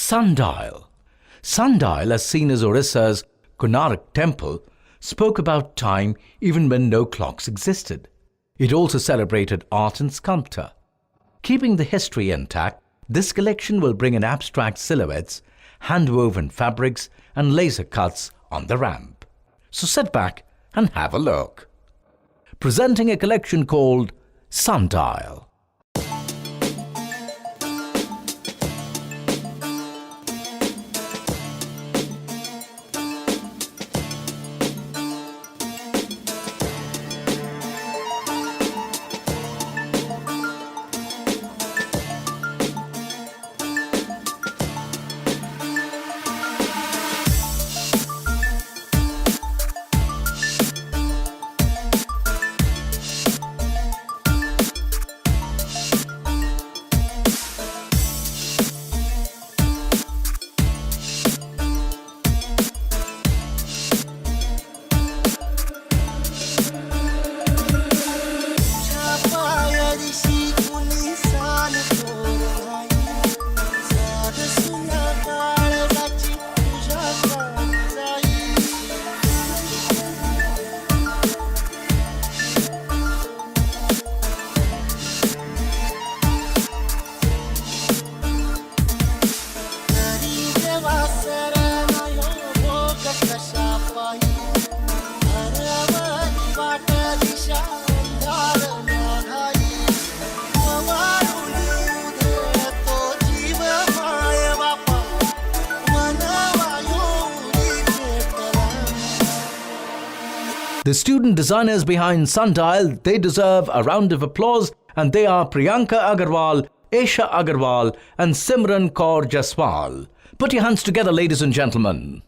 Sundial. Sundial, as seen as Odissa's Konark temple, spoke about time even when no clocks existed. It also celebrated art and sculpture. Keeping the history intact, this collection will bring in abstract silhouettes, hand-woven fabrics and laser cuts on the ramp. So sit back and have a look. Presenting a collection called Sundial. The student designers behind Sundial, they deserve a round of applause, and they are Priyanka Agarwal, Esha Agarwal and Simran Kaur Jaswal. Put your hands together, ladies and gentlemen.